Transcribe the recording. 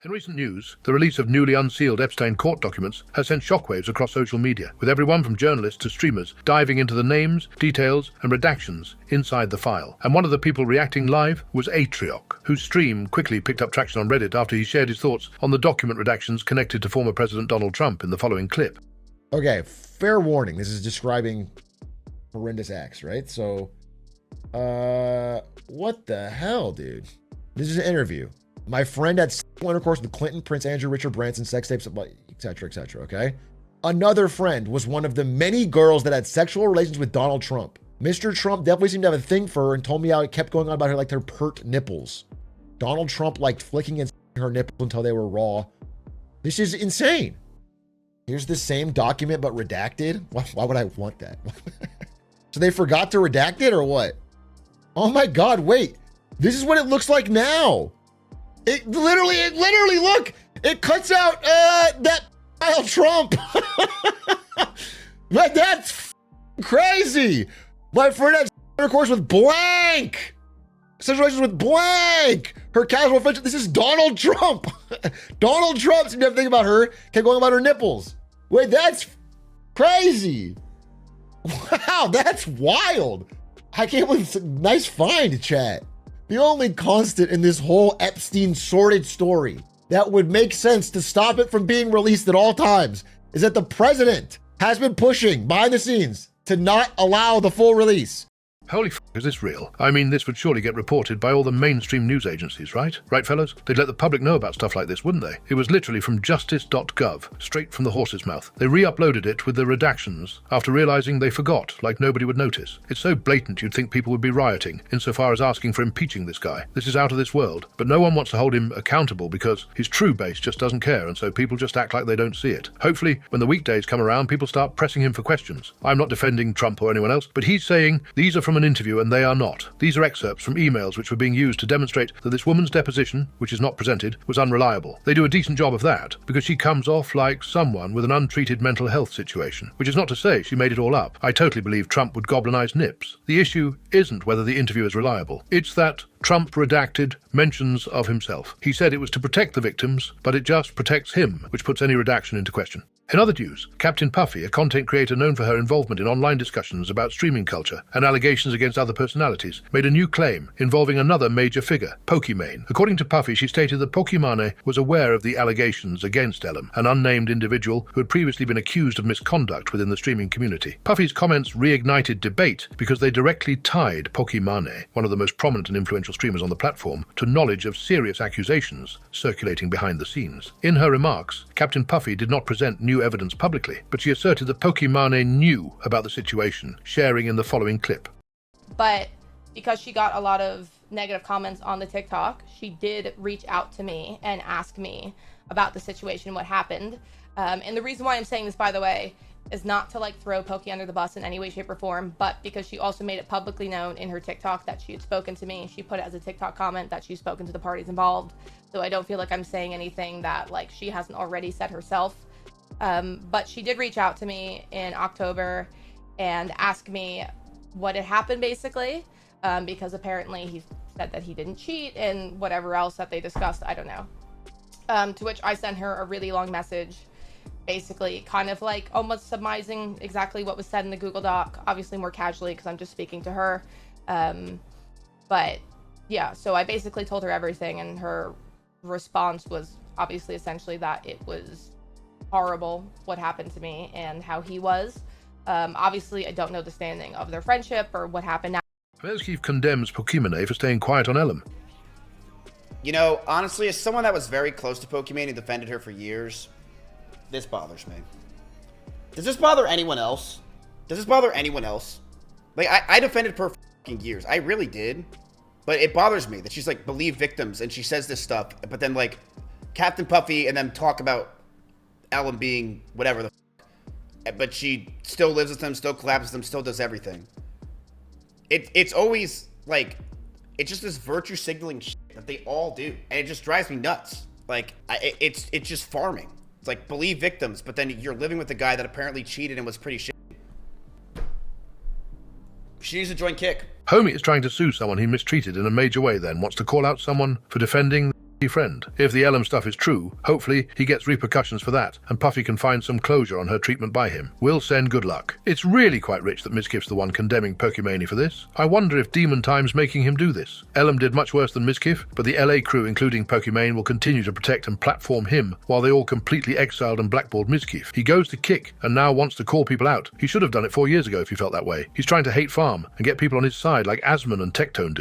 In recent news, the release of newly unsealed Epstein court documents has sent shockwaves across social media, with everyone from journalists to streamers diving into the names, details, and redactions inside the file. And one of the people reacting live was Atrioc, whose stream quickly picked up traction on Reddit after he shared his thoughts on the document redactions connected to former President Donald Trump in the following clip. Okay, fair warning. This is describing horrendous acts, right? So, what the hell, dude? This is an interview. My friend had sexual intercourse with Clinton, Prince Andrew, Richard Branson, sex tapes, etc., okay? Another friend was one of the many girls that had sexual relations with Donald Trump. Mr. Trump definitely seemed to have a thing for her and told me how it kept going on about her, like her pert nipples. Donald Trump liked flicking and her nipples until they were raw. This is insane. Here's the same document, but redacted. Why would I want that? So they forgot to redact it or what? Oh my God, wait. This is what it looks like now. It literally, look, it cuts out that Trump. Like, that's crazy. My friend had intercourse with blank. Situations with blank. Her casual friendship. This is Donald Trump. Donald Trump seemed to have a thing about her. Kept going about her nipples. Wait, that's crazy. Wow, that's wild. I can't believe it's a nice find, chat. The only constant in this whole Epstein sordid story that would make sense to stop it from being released at all times is that the president has been pushing behind the scenes to not allow the full release. Holy f***, is this real? I mean, this would surely get reported by all the mainstream news agencies, right? Right, fellows? They'd let the public know about stuff like this, wouldn't they? It was literally from justice.gov, straight from the horse's mouth. They re-uploaded it with the redactions after realizing they forgot, like nobody would notice. It's so blatant you'd think people would be rioting, insofar as asking for impeaching this guy. This is out of this world, but no one wants to hold him accountable because his true base just doesn't care, and so people just act like they don't see it. Hopefully, when the weekdays come around, people start pressing him for questions. I'm not defending Trump or anyone else, but he's saying these are from an interview and they are not. These are excerpts from emails which were being used to demonstrate that this woman's deposition, which is not presented, was unreliable. They do a decent job of that because she comes off like someone with an untreated mental health situation, which is not to say she made it all up. I totally believe Trump would goblinize nips. The issue isn't whether the interview is reliable. It's that Trump redacted mentions of himself. He said it was to protect the victims, but it just protects him, which puts any redaction into question. In other news, CaptainPuffy, a content creator known for her involvement in online discussions about streaming culture and allegations against other personalities, made a new claim involving another major figure, Pokimane. According to Puffy, she stated that Pokimane was aware of the allegations against Ellen, an unnamed individual who had previously been accused of misconduct within the streaming community. Puffy's comments reignited debate because they directly tied Pokimane, one of the most prominent and influential streamers on the platform, to knowledge of serious accusations circulating behind the scenes. In her remarks, CaptainPuffy did not present new evidence publicly, but she asserted that Pokimane knew about the situation, sharing in the following clip. But because she got a lot of negative comments on the TikTok, she did reach out to me and ask me about the situation, what happened. And the reason why I'm saying this, by the way, is not to like throw Pokey under the bus in any way, shape, or form, but because she also made it publicly known in her TikTok that she had spoken to me. She put it as a TikTok comment that she's spoken to the parties involved. So I don't feel like I'm saying anything that like she hasn't already said herself. But she did reach out to me in October and ask me what had happened, basically, because apparently he said that he didn't cheat and whatever else that they discussed, I don't know. To which I sent her a really long message, basically kind of like almost surmising exactly what was said in the Google Doc, obviously more casually because I'm just speaking to her. But yeah, so I basically told her everything, and her response was obviously essentially that it was horrible what happened to me and how he was. Obviously, I don't know the standing of their friendship or what happened now. Mizkif condemns Pokimane for staying quiet on Ellen. You know, honestly, as someone that was very close to Pokimane and defended her for years, this bothers me. Does this bother anyone else? Does this bother anyone else? Like, I defended her for fucking years. I really did. But it bothers me that she's like, believe victims, and she says this stuff, but then like CaptainPuffy and them talk about Ellen being whatever the f, but she still lives with them, still collapses them, still does everything. It's always like, it's just this virtue signaling shit that they all do, and it just drives me nuts. Like, it's just farming. It's like, believe victims, but then you're living with a guy that apparently cheated and was pretty shit. She needs to join Kick. Homie is trying to sue someone he mistreated in a major way, then wants to call out someone for defending friend. If the Ellum stuff is true, hopefully he gets repercussions for that, and Puffy can find some closure on her treatment by him. We'll send good luck. It's really quite rich that Mizkif's the one condemning Pokimane for this. I wonder if Demon Time's making him do this. Ellum did much worse than Mizkif, but the LA crew, including Pokimane, will continue to protect and platform him while they all completely exiled and blackballed Mizkif. He goes to kick and now wants to call people out. He should have done it 4 years ago if he felt that way. He's trying to hate farm and get people on his side like Asman and Tectone do.